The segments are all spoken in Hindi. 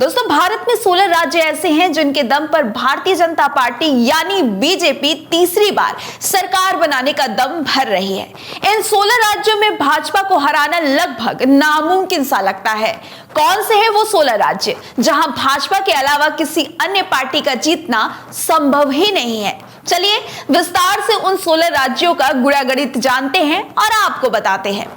दोस्तों, भारत में 16 राज्य ऐसे हैं जिनके दम पर भारतीय जनता पार्टी यानी बीजेपी तीसरी बार सरकार बनाने का दम भर रही है। इन 16 राज्यों में भाजपा को हराना लगभग नामुमकिन सा लगता है। कौन से हैं वो 16 राज्य जहां भाजपा के अलावा किसी अन्य पार्टी का जीतना संभव ही नहीं है? चलिए विस्तार से उन 16 राज्यों का गुणागणित जानते हैं और आपको बताते हैं।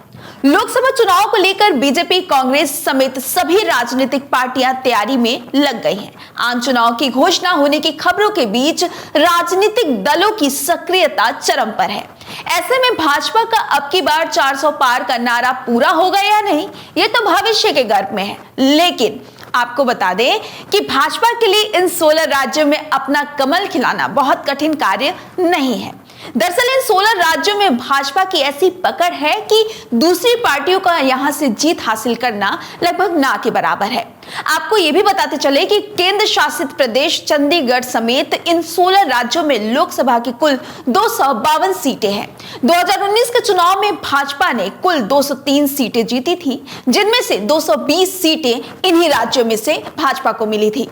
लोकसभा चुनाव को लेकर बीजेपी, कांग्रेस समेत सभी राजनीतिक पार्टियां तैयारी में लग गई हैं। आम चुनाव की घोषणा होने की खबरों के बीच राजनीतिक दलों की सक्रियता चरम पर है। ऐसे में भाजपा का अब की बार 400 पार का नारा पूरा होगा या नहीं, ये तो भविष्य के गर्भ में है। लेकिन आपको बता दें कि भाजपा के लिए इन 16 राज्यों में अपना कमल खिलाना बहुत कठिन कार्य नहीं है। दरअसल इन 16 राज्यों में भाजपा की ऐसी पकड़ है कि दूसरी पार्टियों का यहां से जीत हासिल करना लगभग ना के बराबर है। आपको यह भी बताते चले कि केंद्र शासित प्रदेश चंडीगढ़ समेत इन 16 राज्यों में लोकसभा की कुल 252 सीटें हैं। 2019 के चुनाव में भाजपा ने कुल 203 सीटें जीती थी, जिनमें से 220 सीटें इन्हीं राज्यों में से भाजपा को मिली थी।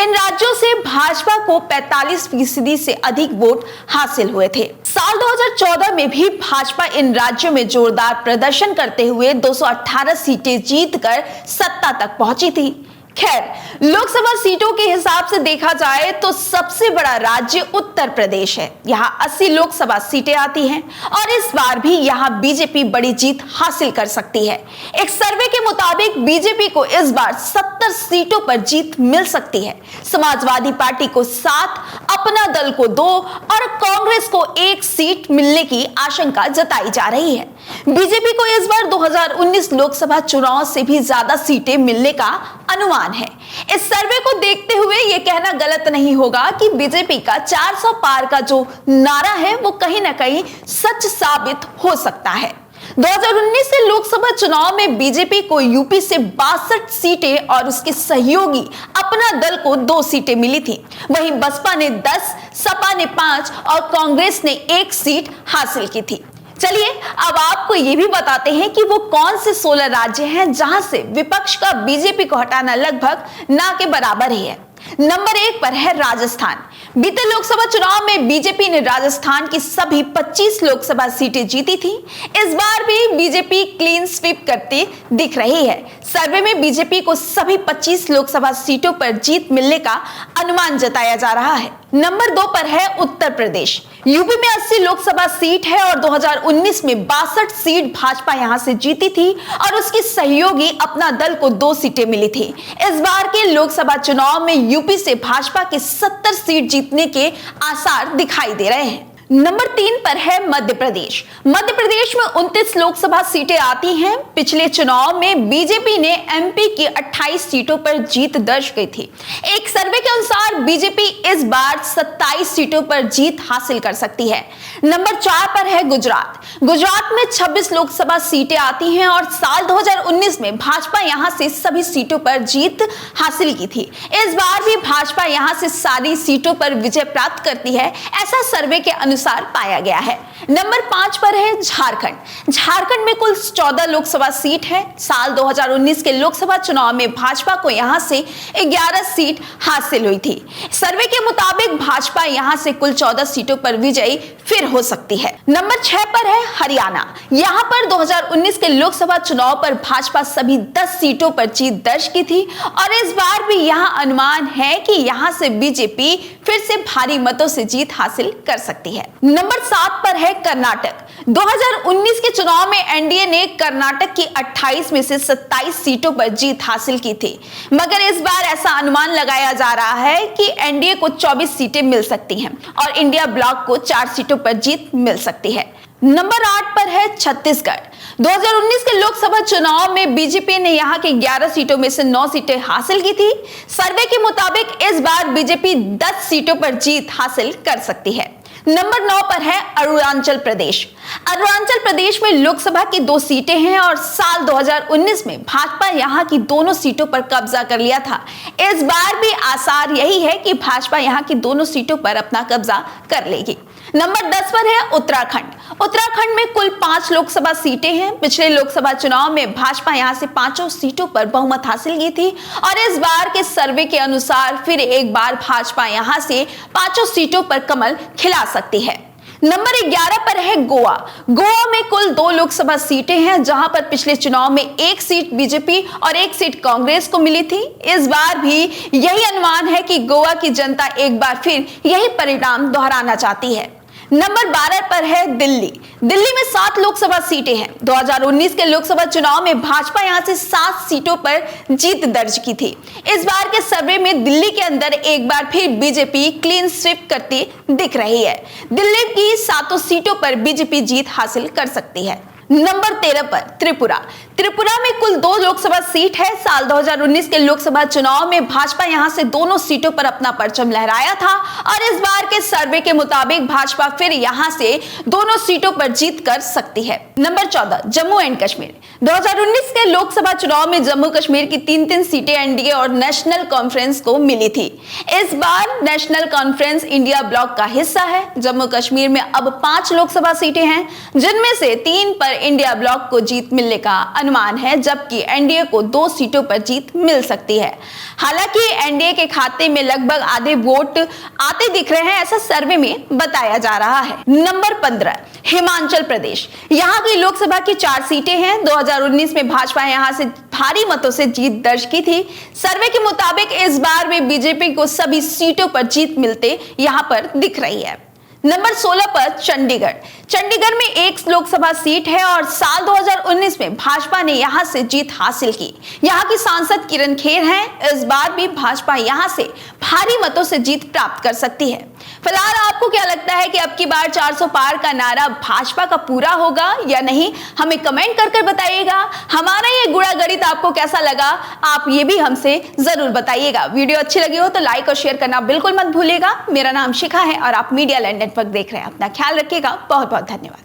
इन राज्यों से भाजपा को 45% से अधिक वोट हासिल हुए थे। साल 2014 में भी भाजपा इन राज्यों में जोरदार प्रदर्शन करते हुए 218 सीटें जीतकर सत्ता तक पहुंची थी। खैर, लोकसभा सीटों के हिसाब से देखा जाए तो सबसे बड़ा राज्य उत्तर प्रदेश है। यहां 80 लोकसभा सीटें आती हैं और इस बार भी यहां बीजेपी बड़ी जीत हासिल कर सकती है। एक सर्वे के मुताबिक बीजेपी को इस बार 70 सीटों पर जीत मिल सकती है। समाजवादी पार्टी को 7, अपना दल को 2 और कांग्रेस को 1 सीट मिलने की आशंका जताई जा रही है। बीजेपी को इस बार 2019 लोकसभा चुनाव से भी ज्यादा सीटें मिलने का अनुमान है। इस सर्वे को देखते हुए यह कहना गलत नहीं होगा कि बीजेपी का 400 पार का जो नारा है वो कहीं ना कहीं सच साबित हो सकता है। 2019 के लोकसभा चुनाव में बीजेपी को यूपी से 62 सीटें और उसके सहयोगी अपना दल को 2 सीटें मिली थी। वहीं बसपा ने 10, सपा ने 5 और कांग्रेस ने 1 सीट हासिल की थी। चलिए अब आपको ये भी बताते हैं कि वो कौन से 16 राज्य हैं जहां से विपक्ष का बीजेपी को हटाना लगभग ना के बराबर ही है। नंबर 1 पर है राजस्थान। बीते लोकसभा चुनाव में बीजेपी ने राजस्थान की सभी 25 लोकसभा सीटें जीती थी। इस बार भी बीजेपी क्लीन स्वीप करती दिख रही है। सर्वे में बीजेपी को सभी 25 लोकसभा सीटों पर जीत मिलने का अनुमान जताया जा रहा है। नंबर 2 पर है उत्तर प्रदेश। यूपी में 80 लोकसभा सीट है और 2019 में 62 सीट भाजपा यहां से जीती थी और उसकी सहयोगी अपना दल को 2 सीटें मिली थी। इस बार के लोकसभा चुनाव में यूपी से भाजपा के 70 सीट जीतने के आसार दिखाई दे रहे हैं। नंबर 3 पर है मध्य प्रदेश। मध्य प्रदेश में 29 लोकसभा सीटें आती हैं। पिछले चुनाव में बीजेपी ने एमपी की 28 सीटों पर जीत दर्ज की थी। एक सर्वे के अनुसार बीजेपी इस बार 27 सीटों पर जीत हासिल कर सकती है। नंबर 4 पर है गुजरात। गुजरात में 26 लोकसभा सीटें आती हैं और साल 2019 में भाजपा यहां से सभी सीटों पर जीत हासिल की थी। इस बार भी भाजपा यहां से सारी सीटों पर विजय प्राप्त करती है, ऐसा सर्वे के अनुसार पाया गया है। नंबर 5 पर है झारखंड। झारखंड में कुल 14 लोकसभा सीट है। साल 2019 के लोकसभा चुनाव में भाजपा को यहां से 11 सीट हासिल हुई थी। सर्वे के मुताबिक भाजपा यहां से कुल 14 सीटों पर विजयी फिर हो सकती है। नंबर 6 पर है हरियाणा। यहां पर 2019 के लोकसभा चुनाव पर भाजपा सभी 10 सीटों पर जीत दर्ज की थी और इस बार भी यहां अनुमान है कि यहां से बीजेपी फिर से भारी मतों से जीत हासिल कर सकती है। नंबर 7 पर है कर्नाटक। 2019 के चुनाव में एनडीए ने कर्नाटक की 28 में से 27 सीटों पर जीत हासिल की थी, मगर इस बार ऐसा अनुमान लगाया जा रहा है कि एनडीए को 24 सीटें मिल सकती हैं और इंडिया ब्लॉक को 4 सीटों पर जीत मिल सकती है। नंबर 8 पर है छत्तीसगढ़। 2019 के लोकसभा चुनाव में बीजेपी ने यहां की 11 सीटों में से 9 सीटें हासिल की थी। सर्वे के मुताबिक इस बार बीजेपी 10 सीटों पर जीत हासिल कर सकती है। नंबर 9 पर है अरुणाचल प्रदेश। अरुणाचल प्रदेश में लोकसभा की 2 सीटें हैं और साल 2019 में भाजपा यहां की दोनों सीटों पर कब्जा कर लिया था। इस बार भी आसार यही है कि भाजपा यहां की दोनों सीटों पर अपना कब्जा कर लेगी। नंबर 10 पर है उत्तराखंड। उत्तराखंड में कुल 5 लोकसभा सीटें हैं। पिछले लोकसभा चुनाव में भाजपा यहां से 5 सीटों पर बहुमत हासिल की थी और इस बार के सर्वे के अनुसार फिर एक बार भाजपा यहां से 5 सीटों पर कमल खिला सकती है। नंबर 11 पर है गोवा। गोवा में कुल 2 लोकसभा सीटें हैं, जहां पर पिछले चुनाव में 1 सीट बीजेपी और 1 सीट कांग्रेस को मिली थी। इस बार भी यही अनुमान है कि गोवा की जनता एक बार फिर यही परिणाम दोहराना चाहती है। नंबर 12 पर है दिल्ली। दिल्ली में 7 लोकसभा सीटें हैं। 2019 के लोकसभा चुनाव में भाजपा यहां से 7 सीटों पर जीत दर्ज की थी। इस बार के सर्वे में दिल्ली के अंदर एक बार फिर बीजेपी क्लीन स्वीप करती दिख रही है। दिल्ली की 7 सीटों पर बीजेपी जीत हासिल कर सकती है। नंबर 13 पर त्रिपुरा। त्रिपुरा में कुल 2 लोकसभा सीट है। साल 2019 के लोकसभा चुनाव में भाजपा यहां से दोनों सीटों पर अपना परचम लहराया था और इस बार के सर्वे के मुताबिक भाजपा फिर यहां से दोनों सीटों पर जीत कर सकती है। Number 14 Jammu and Kashmir. 2019 के लोकसभा चुनाव में जम्मू कश्मीर की 3 सीटें एनडीए और नेशनल कॉन्फ्रेंस को मिली थी। इस बार नेशनल कॉन्फ्रेंस इंडिया ब्लॉक का हिस्सा है। जम्मू कश्मीर में अब 5 लोकसभा सीटें हैं, जिनमें से 3 पर इंडिया ब्लॉक को जीत मिलने का अनुमान है, जबकि एनडीए को 2 सीटों पर जीत मिल सकती है। हालांकि एनडीए के खाते में लगभग आधे वोट आते दिख रहे हैं, ऐसा सर्वे में बताया जा रहा है। नंबर 15 हिमाचल प्रदेश। यहां की लोकसभा की 4 सीटें हैं। 2019 में भाजपा यहां से भारी मतों से जीत दर्ज की थी। सर्वे के मुताबिक इस बार भी बीजेपी को सभी सीटों पर जीत मिलते यहां पर दिख रही है। नंबर 16 पर चंडीगढ़। चंडीगढ़ में 1 लोकसभा सीट है और साल 2019 में भाजपा ने यहां से जीत हासिल की। यहां की सांसद किरण खेर हैं। इस बार भी भाजपा यहां से भारी मतों से जीत प्राप्त कर सकती है। फिलहाल आपको क्या लगता है कि अब की बार 400 पार का नारा भाजपा का पूरा होगा या नहीं? हमें कमेंट कर बताइएगा। हमारा ये गुणा गणित आपको कैसा लगा, आप ये भी हमसे जरूर बताइएगा। वीडियो अच्छी लगी हो तो लाइक और शेयर करना बिल्कुल मत भूलिएगा। मेरा नाम शिखा है और आप मीडिया लैंड नेटवर्क देख रहे हैं। अपना ख्याल रखिएगा। बहुत बहुत धन्यवाद।